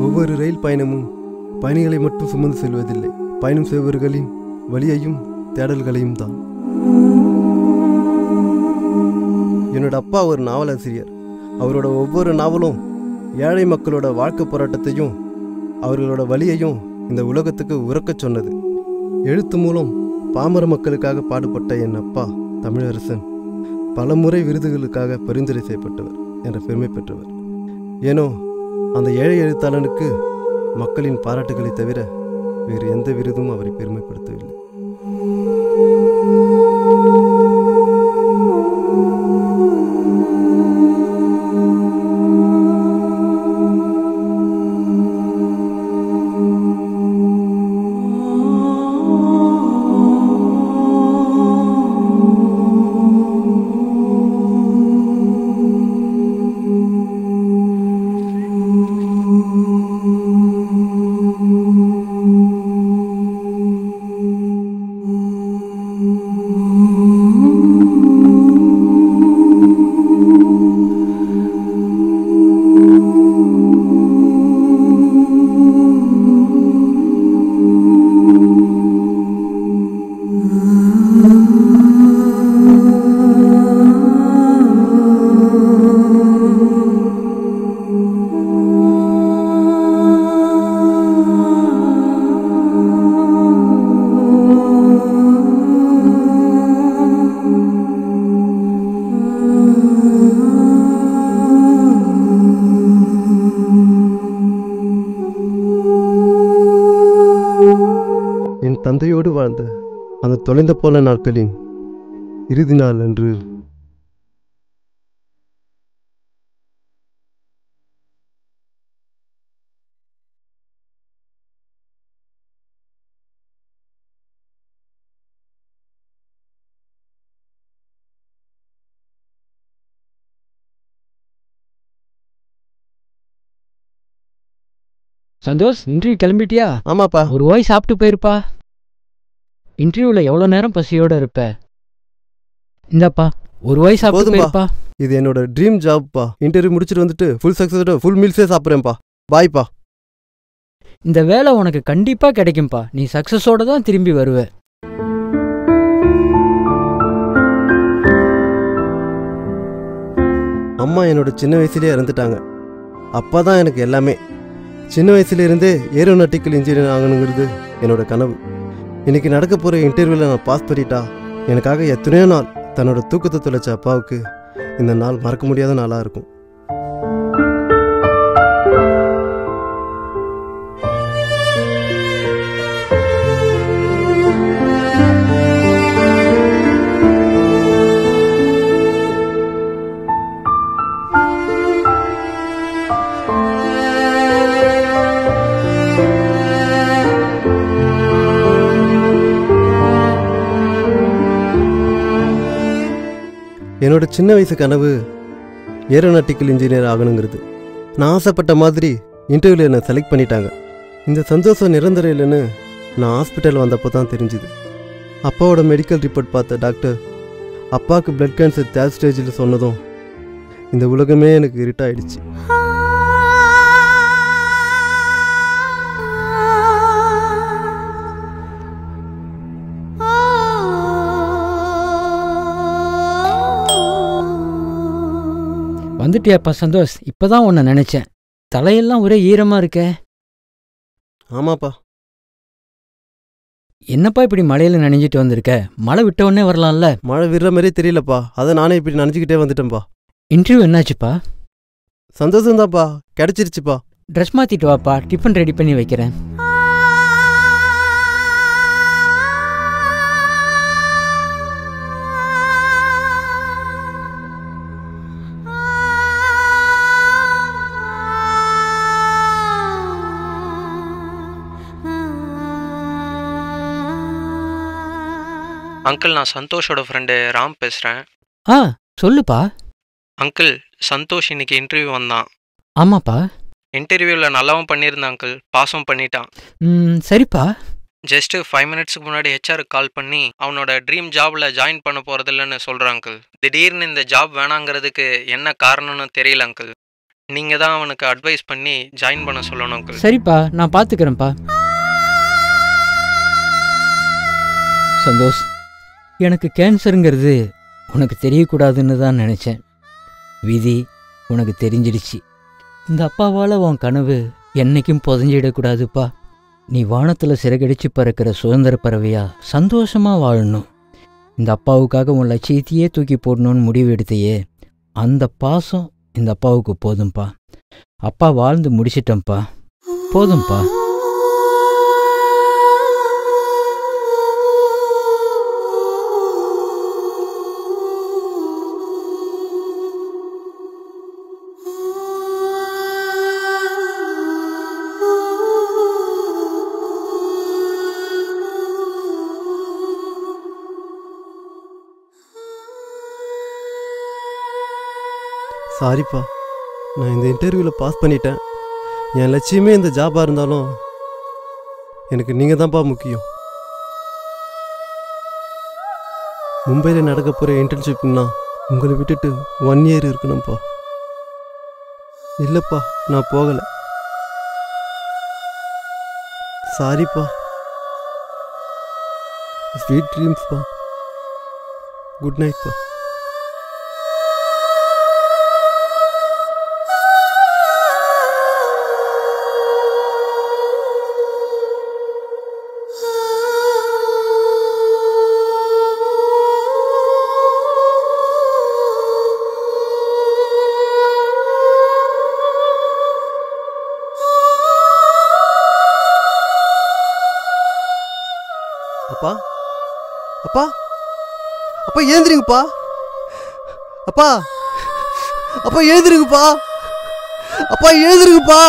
ஒவ்வொரு ரயில் பயணமும் பயணிகளை மட்டும் சுமந்து செல்வதில்லை, பயணம் செய்பவர்களின் வழியையும் தேடல்களையும் தான். என்னோட அப்பா ஒரு நாவலாசிரியர். அவரோட ஒவ்வொரு நாவலும் ஏழை மக்களோட வாழ்க்கை போராட்டத்தையும் அவர்களோட வழியையும் இந்த உலகத்துக்கு உறக்கச் சொன்னது. எழுத்து மூலம் பாமர மக்களுக்காக பாடுபட்ட என் அப்பா தமிழரசன் பல முறை விருதுகளுக்காக பரிந்துரை செய்யப்பட்டவர் என்ற பெருமை பெற்றவர். ஏனோ அந்த ஏழை எழுத்தாளனுக்கு மக்களின் பாராட்டுகளை தவிர வேறு எந்த விருதும் அவரை பெருமைப்படுத்தவில்லை. என் தந்தையோடு வாழ்ந்த அந்த தொலைந்த போல நாட்களின் இறுதி நாள் அன்று சந்தோஷ், இன்டர்வியூ கிளம்பிட்டியா? ஆமாப்பா. ஒரு வாய் சாப்பிட்டு போயிருப்பா. இன்டர்வியூவில் எவ்வளோ நேரம் பசியோடு இருப்ப? இந்தாப்பா, ஒரு வாய் சாப்பிட்டு போயிருப்பா. இது என்னோட ட்ரீம் ஜாப்பா. இன்டர்வியூ முடிச்சுட்டு வந்துட்டு ஃபுல் சக்ஸஸோட ஃபுல் மீல்ஸே சாப்பிட்றேன்ப்பா. பாய்ப்பா. இந்த வேலை உனக்கு கண்டிப்பாக கிடைக்கும்பா. நீ சக்ஸஸோடு தான் திரும்பி வருவ. அம்மா என்னோட சின்ன வயசுலேயே இறந்துட்டாங்க. அப்பா தான் எனக்கு எல்லாமே. சின்ன வயசுலேருந்தே ஏரோநாட்டிக்கல் இன்ஜினியர் ஆகணுங்கிறது என்னோட கனவு. இன்றைக்கி நடக்க போகிற இன்டர்வியூவில் நான் பாஸ் பண்ணிட்டா எனக்காக எத்தனையோ நாள் தன்னோட தூக்கத்தை தொலைச்ச அப்பாவுக்கு இந்த நாள் மறக்க முடியாத நாளாக இருக்கும். என்னோட சின்ன வயசு கனவு ஏரோநாட்டிக்கல் இன்ஜினியர் ஆகணுங்கிறது. நான் ஆசைப்பட்ட மாதிரி இன்டர்வியூவில் என்னை செலக்ட் பண்ணிட்டாங்க. இந்த சந்தோஷம் நிரந்தரம் இல்லைன்னு நான் ஹாஸ்பிட்டல் வந்தப்போ தான் தெரிஞ்சுது. அப்பாவோட மெடிக்கல் ரிப்போர்ட் பார்த்த டாக்டர் அப்பாவுக்கு பிளட் கேன்சர் தேர்ட் ஸ்டேஜில் சொன்னதும் இந்த உலகமே எனக்கு இருட்டாயிடுச்சு. வந்துட்டியாப்பா சந்தோஷ்? இப்போதான் உன்னை நினச்சேன். தலையெல்லாம் ஒரே ஈரமாக இருக்க. ஆமாப்பா. என்னப்பா இப்படி மழையில நனைஞ்சிட்டு வந்திருக்க? மழை விட்ட உடனே வரலாம்ல. மழை விடுற மாதிரியே தெரியலப்பா, அதை நானே இப்படி நினச்சிக்கிட்டே வந்துட்டேன்ப்பா. இன்டர்வியூ என்னாச்சுப்பா? சந்தோஷம்தான்ப்பா, கிடைச்சிருச்சுப்பா. ட்ரெஸ் மாத்திட்டு வாப்பா, டிஃபன் ரெடி பண்ணி வைக்கிறேன். அங்கிள், நான் சந்தோஷோட ஃப்ரெண்டு ராம் பேசுகிறேன். ஆ சொல்லுப்பா. அங்கிள், சந்தோஷ் இன்னைக்கு இன்டர்வியூ வந்தான். ஆமாப்பா. இன்டர்வியூவில் நல்லாவும் பண்ணியிருந்தான் அங்கிள், பாஸும் பண்ணிட்டான். சரிப்பா. ஜஸ்ட்டு 5 மினிட்ஸுக்கு முன்னாடி ஹெச்ஆருக்கு கால் பண்ணி அவனோட ட்ரீம் ஜாபில் ஜாயின் பண்ண போகிறதில்லன்னு சொல்கிறான் அங்கிள். திடீர்னு இந்த ஜாப் வேணாங்கிறதுக்கு என்ன காரணம்னு தெரியல அங்கிள். நீங்கள் தான் அவனுக்கு அட்வைஸ் பண்ணி ஜாயின் பண்ண சொல்லணும் அங்கிள். சரிப்பா, நான் பார்த்துக்கிறேன்ப்பா. சந்தோஷ், எனக்கு கேன்சருங்கிறது உனக்கு தெரியக்கூடாதுன்னு தான் நினச்சேன். விதி உனக்கு தெரிஞ்சிடுச்சு. இந்த அப்பாவால் உன் கனவு என்னைக்கும் புதஞ்சிடக்கூடாதுப்பா. நீ வானத்தில் சிறகடிச்சு பறக்கிற சுதந்திர பறவையா சந்தோஷமாக வாழணும். இந்த அப்பாவுக்காக உன் லட்சியத்தையே தூக்கி போடணும்னு முடிவு எடுத்தையே, அந்த பாசம் இந்த அப்பாவுக்கு போதும்ப்பா. அப்பா வாழ்ந்து முடிச்சிட்டேன்ப்பா, போதும்ப்பா. சாரிப்பா, நான் இந்த இன்டர்வியூவில் பாஸ் பண்ணிட்டேன். என் லட்சியமே இந்த ஜாபாக இருந்தாலும் எனக்கு நீங்கள் தான்ப்பா முக்கியம். மும்பையில் நடக்க போகிற இன்டர்ன்ஷிப்னா உங்களை விட்டுட்டு 1 இயர் இருக்கணும்ப்பா. இல்லைப்பா, நான் போகலை. சாரிப்பா. ஸ்வீட் ட்ரீம்ஸ்ப்பா. குட் நைட்ப்பா. அப்பா, அப்பா, அப்பா எழுந்திருங்கப்பா. அப்பா, அப்பா எழுந்திருங்கப்பா. அப்பா எழுந்திருங்கப்பா.